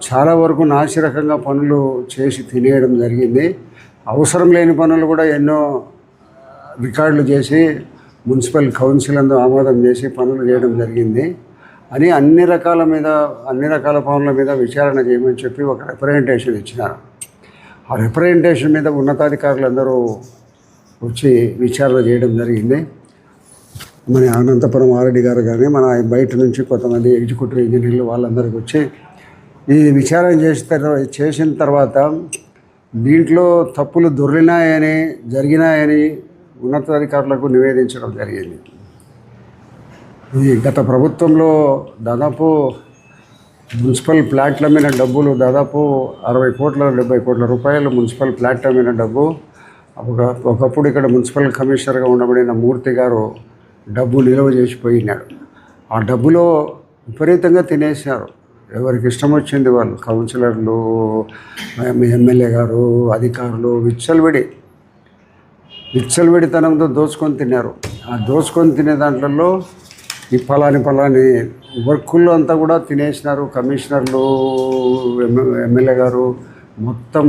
చాలా వరకు నాసిరకంగా పనులు చేసి తినేయడం జరిగింది. అవసరం లేని పనులు కూడా ఎన్నో రికార్డులు చేసి మున్సిపల్ కౌన్సిల్ అందు ఆమోదం చేసి పనులు చేయడం జరిగింది అని అన్ని రకాల పనుల మీద విచారణ చేయమని చెప్పి ఒక రిప్రజెంటేషన్ ఇచ్చినారు. ఆ రిప్రజెంటేషన్ మీద ఉన్నతాధికారులందరూ వచ్చి విచారణ చేయడం జరిగింది. మన అనంతపురం ఆర్డి గారు కానీ మన బయట నుంచి కొంతమంది ఎగ్జిక్యూటివ్ ఇంజనీర్లు వాళ్ళందరికీ వచ్చి ఈ విచారణ చేసిన తర్వాత దీంట్లో తప్పులు జరిగినాయని ఉన్నతాధికారులకు నివేదించడం జరిగింది. ఈ గత ప్రభుత్వంలో దాదాపు మున్సిపల్ ప్లాట్ల మీద డబ్బులు దాదాపు 60-70 కోట్ల రూపాయలు మున్సిపల్ ప్లాట్ల మీద డబ్బు. ఒకప్పుడు ఇక్కడ మున్సిపల్ కమిషనర్గా ఉండబడిన మూర్తి గారు డబ్బు నిల్వ చేసిపోయినాడు. ఆ డబ్బులో విపరీతంగా తినేసినారు. ఎవరికి ఇష్టం వచ్చింది వాళ్ళు, కౌన్సిలర్లు, ఎమ్మెల్యే గారు, అధికారులు విచ్చలవిడితనంతో దోచుకొని తిన్నారు. ఆ దోచుకొని తినే దాంట్లో ఈ పలాని వర్కుల్లో అంతా కూడా తినేసినారు. కమిషనర్లు, ఎమ్మెల్యే గారు మొత్తం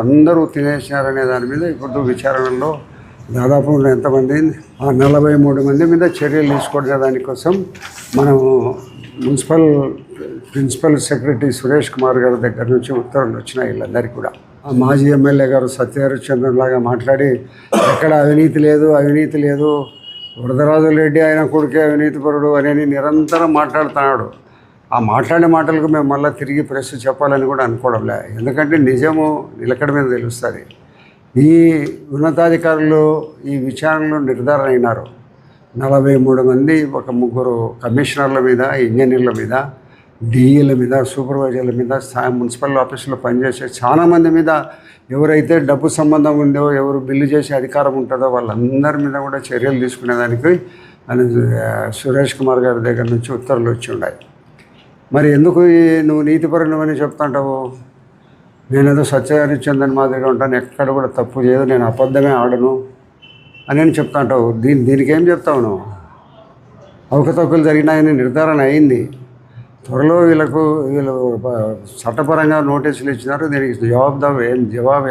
అందరూ తినేసినారనే దాని మీద ఇప్పుడు విచారణలో దాదాపు ఎంతమంది 43 మంది మీద చర్యలు తీసుకోవడం దానికోసం మనం municipal principal secretary Suresh Kumar గారి దగ్గర నుంచి ఉత్తర్వులు వచ్చినాయి వీళ్ళందరికీ కూడా. మాజీ ఎమ్మెల్యే గారు సత్యహరిశ్చంద్రన్ లాగా మాట్లాడి ఎక్కడ అవినీతి లేదు వరదరాజుల రెడ్డి ఆయన కొడుకే అవినీతిపరుడు అని నిరంతరం మాట్లాడుతున్నాడు. ఆ మాట్లాడే మాటలకు మేము మళ్ళీ తిరిగి ప్రెస్ చెప్పాలని కూడా అనుకోవడంలే. ఎందుకంటే నిజము నిలకడ మీద తెలుస్తుంది. ఈ ఉన్నతాధికారులు ఈ విచారణలో నిర్ధారణ అయినారు. 43 మంది, ఒక 3 కమిషనర్ల మీద, ఇంజనీర్ల మీద, డిఈల మీద, సూపర్వైజర్ల మీద, మున్సిపల్ ఆఫీసులో పనిచేసే చాలామంది మీద ఎవరైతే డబ్బు సంబంధం ఉందో, ఎవరు బిల్లు చేసే అధికారం ఉంటుందో వాళ్ళందరి మీద కూడా చర్యలు తీసుకునేదానికి సురేష్ కుమార్ గారి దగ్గర నుంచి ఉత్తర్వులు వచ్చి ఉన్నాయి. మరి ఎందుకు నువ్వు నీతిపరుణమని చెప్తుంటావు? నేనేదో సత్యహరిశ్చంద్రన్ మాదిరిగా ఉంటాను, ఎక్కడ కూడా తప్పు చేయదు, నేను అబద్ధమే ఆడను అని చెప్తుంటావు. దీనికి ఏం చెప్తావు నువ్వు? అవకతవకలు జరిగినాయని నిర్ధారణ అయింది. త్వరలో వీళ్ళు చట్టపరంగా నోటీసులు ఇచ్చినారు. దీనికి జవాబు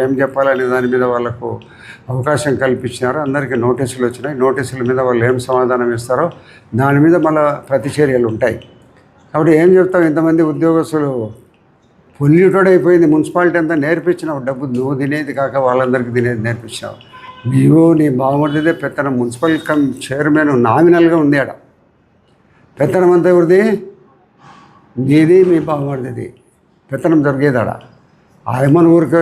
ఏం చెప్పాలనే దాని మీద వాళ్ళకు అవకాశం కల్పించినారు. అందరికీ నోటీసులు వచ్చినాయి. నోటీసుల మీద వాళ్ళు ఏం సమాధానం ఇస్తారో దాని మీద మళ్ళీ ప్రతిచర్యలు ఉంటాయి. కాబట్టి ఏం చెప్తావు? ఇంతమంది ఉద్యోగస్తులు పొల్యూటెడ్ అయిపోయింది. మున్సిపాలిటీ అంతా నేర్పించినావు. డబ్బు నువ్వు తినేది కాక వాళ్ళందరికీ తినేది నేర్పించినావు. నీ బాగుపడితే పెత్తనం. మున్సిపల్ చైర్మన్ నామినల్గా ఉంది ఆడ. పెత్తనం అంతా ఎవరిది? నీది, మీ బాగుపడిది. పెత్తనం జరిగేదాడ. ఆయమ్మని ఊరికే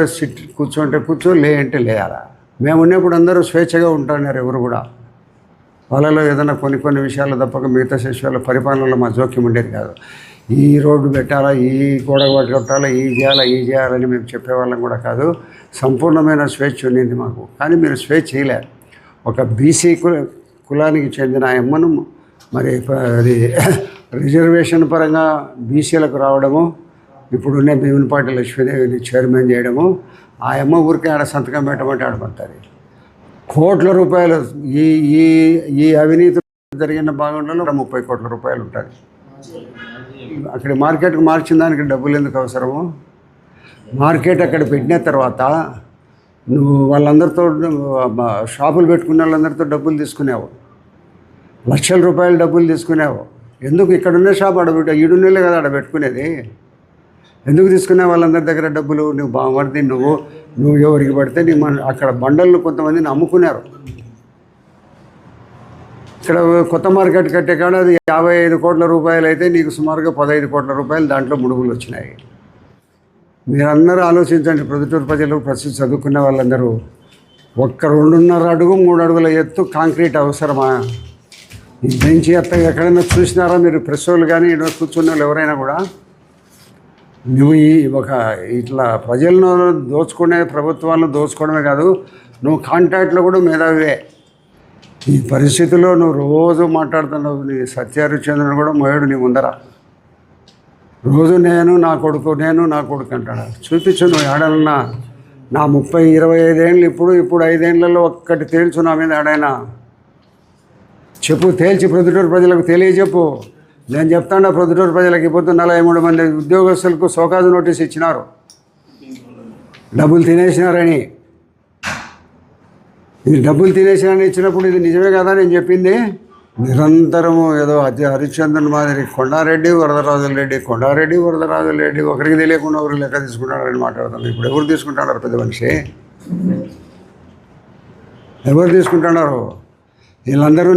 కూర్చోంటే లే అంటే లేయాలా? మేము ఉన్నప్పుడు అందరూ స్వేచ్ఛగా ఉంటున్నారు. ఎవరు కూడా వాళ్ళలో ఏదైనా కొన్ని విషయాలు తప్పక మిగతా విషయాల పరిపాలనలో మా జోక్యం ఉండేది కాదు. ఈ రోడ్డు పెట్టాలా, ఈ గోడ కట్టాలా, ఈ చేయాలని మేము చెప్పేవాళ్ళం కూడా కాదు. సంపూర్ణమైన స్వేచ్ఛ ఉండింది మాకు. కానీ మీరు స్వేచ్ఛ చేయలేరు. ఒక బీసీ కులానికి చెందిన అమ్మను మరి అది రిజర్వేషన్ పరంగా బీసీలకు రావడము, ఇప్పుడున్న భీమునిపాటి లక్ష్మీదేవిని చైర్మన్ చేయడము, ఆ అమ్మ ఊరికే ఆడ సంతకం పెట్టమంటే ఆడపడతారు. కోట్ల రూపాయలు ఈ అవినీతి జరిగిన భాగంలో 30 కోట్ల రూపాయలు ఉంటుంది. అక్కడ మార్కెట్కి మార్చిన దానికి డబ్బులు ఎందుకు అవసరము? మార్కెట్ అక్కడ పెట్టిన తర్వాత నువ్వు వాళ్ళందరితో షాపులు పెట్టుకునే వాళ్ళందరితో డబ్బులు తీసుకునేవు, లక్షల రూపాయలు డబ్బులు తీసుకునేవు. ఎందుకు? ఇక్కడున్న షాప్ ఆడబెట్టు, ఈడున్నలే కదా ఆడ పెట్టుకునేది. ఎందుకు తీసుకునే వాళ్ళందరి దగ్గర డబ్బులు? నువ్వు బాగుపడితే నువ్వు ఎవరికి పడితే అక్కడ బండలను కొంతమందిని అమ్ముకున్నారు. ఇక్కడ కొత్త మార్కెట్ కట్టే కాడ అది 55 కోట్ల రూపాయలు అయితే నీకు సుమారుగా 15 కోట్ల రూపాయలు దాంట్లో ముడుగులు వచ్చినాయి. మీరందరూ ఆలోచించండి. ప్రొద్దుటూరు ప్రజలు ప్రస్తుతం చదువుకునే వాళ్ళందరూ 2.5 అడుగు 3 అడుగుల ఎత్తు కాంక్రీట్ అవసరమా? ఈ బెంచి ఎక్కడైనా చూసినారా మీరు? ప్రెస్ వాళ్ళు కానీ కూర్చున్న వాళ్ళు ఎవరైనా కూడా నువ్వు ఇట్లా ప్రజలను ప్రభుత్వాలను దోచుకోవడమే కాదు, నువ్వు కాంటాక్ట్లో కూడా మేధావివే. ఈ పరిస్థితుల్లో నువ్వు రోజు మాట్లాడుతున్నావు. నీ సత్యహరిశ్చంద్రన్ కూడా మోయడు నీ ముందర. రోజు నేను నా కొడుకు అంటాడు. చూపించు నువ్వు ఏడన్నా. నా 30-25 ఏళ్ళు ఇప్పుడు 5 ఏళ్లలో ఒక్కటి తేల్చు నా మీద ఏడైనా చెప్పు. తేల్చి ప్రొద్దుటూరు ప్రజలకు తెలియజెప్పు. నేను చెప్తాను ప్రొద్దుటూరు ప్రజలకి ఇప్పుడు 43 మంది ఉద్యోగస్తులకు సోకాజు నోటీస్ ఇచ్చినారు, డబ్బులు తినేసినారని. ఇది డబ్బులు తినేసినారని ఇచ్చినప్పుడు ఇది నిజమే కదా నేను చెప్పింది? నిరంతరము ఏదో హరిశ్చంద్రుని మాదిరి కొండారెడ్డి వరదరాజుల రెడ్డి, కొండారెడ్డి వరదరాజుల రెడ్డి, ఒకరికి తెలియకుండా ఒకరు లెక్క తీసుకుంటారని మాట్లాడతాను. ఇప్పుడు ఎవరు తీసుకుంటున్నారు పెద్ద మనిషి? ఎవరు తీసుకుంటున్నారు? వీళ్ళందరూ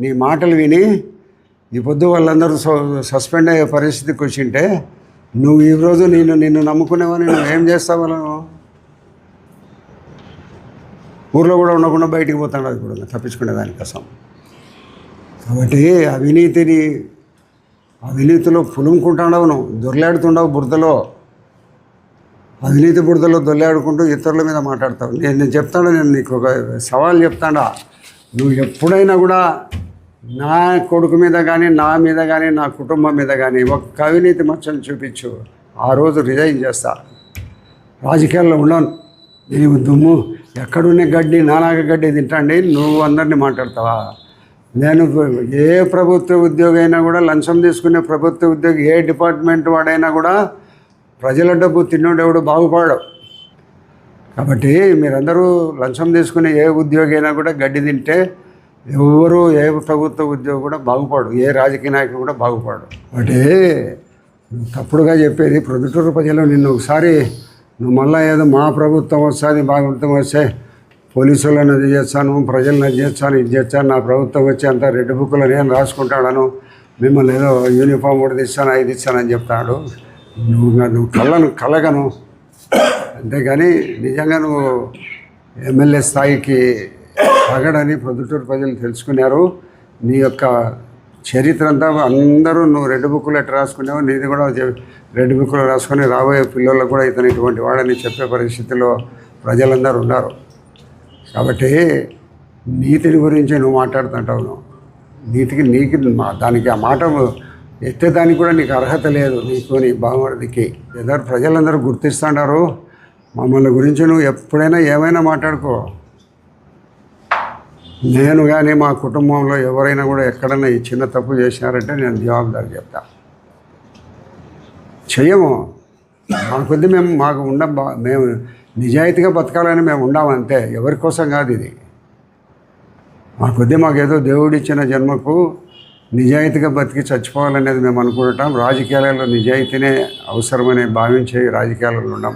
నీ మాటలు విని ఈ పొద్దు వాళ్ళందరూ సస్పెండ్ అయ్యే పరిస్థితికి వచ్చింటే నువ్వు ఈరోజు నిన్ను నమ్ముకునేవని నువ్వు ఏం చేస్తావు? వాళ్ళను ఊర్లో కూడా ఉండకుండా బయటికి పోతాడు అది కూడా తప్పించుకునే దానికోసం. కాబట్టి అవినీతిలో పులుముకుంటున్నావు, నువ్వు దొర్లాడుతుండవు బురదలో, అవినీతి బురదలో దొర్లాడుకుంటూ ఇతరుల మీద మాట్లాడతావు. నేను చెప్తాను, నేను నీకు ఒక సవాల్ చెప్తాడా, నువ్వు ఎప్పుడైనా కూడా నా కొడుకు మీద కానీ, నా మీద కానీ, నా కుటుంబం మీద కానీ ఒక్క అవినీతి మచ్చని చూపించు, ఆ రోజు రిజైన్ చేస్తా, రాజకీయాల్లో ఉండను. నీవు దుమ్ము ఎక్కడున్న గడ్డి నానాగ గడ్డి తింటాండి, నువ్వు అందరినీ మాట్లాడతావా? నేను ఏ ప్రభుత్వ ఉద్యోగి అయినా కూడా, లంచం తీసుకునే ప్రభుత్వ ఉద్యోగి ఏ డిపార్ట్మెంట్ వాడైనా కూడా ప్రజల డబ్బు తిన్నోడు ఎవడు బాగుపడవు. కాబట్టి మీరందరూ లంచం తీసుకునే ఏ ఉద్యోగి అయినా కూడా గడ్డి తింటే ఎవరు ఏ ప్రభుత్వ ఉద్యోగి కూడా బాగుపడు, ఏ రాజకీయ నాయకుడు కూడా బాగుపడు. అంటే తప్పుడుగా చెప్పేది ప్రొద్దుటూరు ప్రజలు నిన్ను ఒకసారి నువ్వు మళ్ళీ ఏదో మా ప్రభుత్వం వస్తుంది, మా ప్రభుత్వం వస్తే పోలీసులను అది చేస్తాను, ప్రజలను అది చేస్తాను, ఇది చేస్తాను, నా ప్రభుత్వం వచ్చి అంతా రెడ్ బుక్లో నేను రాసుకుంటాను, మిమ్మల్ని ఏదో యూనిఫామ్ కూడా ఇస్తాను, ఇది ఇస్తానని చెప్తాడు. నువ్వు కలగను అంతేగాని నిజంగా నువ్వు ఎమ్మెల్యే స్థాయికి తగడని ప్రొద్దుటూరు ప్రజలు తెలుసుకున్నారు. నీ యొక్క చరిత్ర అంతా అందరూ నువ్వు రెడ్ బుక్లో ఎట్లా రాసుకున్నావు, నీది కూడా రెడ్ బుక్లో రాసుకొని రాబోయే పిల్లలకు కూడా ఇతను ఇటువంటి వాడని చెప్పే పరిస్థితిలో ప్రజలందరూ ఉన్నారు. కాబట్టి నీతిని గురించి నువ్వు మాట్లాడుతుంటావు. నీకు దానికి ఆ మాట ఎత్తేదానికి కూడా నీకు అర్హత లేదు, నీకు నీ బావమరిదికి. ఏదో ప్రజలందరూ గుర్తిస్తున్నారు మమ్మల్ని గురించి. నువ్వు ఎప్పుడైనా ఏమైనా మాట్లాడుకో, నేను కానీ మా కుటుంబంలో ఎవరైనా కూడా ఎక్కడైనా ఈ చిన్న తప్పు చేసినారంటే నేను జవాబుదారి చెప్తా. చెయ్యము, మా కొద్ది మేము నిజాయితీగా బతకాలని మేము ఉండామంతే, ఎవరి కోసం కాదు ఇది. మా కొద్ది మాకేదో దేవుడిచ్చిన జన్మకు నిజాయితీగా బతికి చచ్చిపోవాలనేది మేము అనుకుంటాం. రాజకీయాలలో నిజాయితీనే అవసరమని భావించే రాజకీయాలలో ఉన్నాం.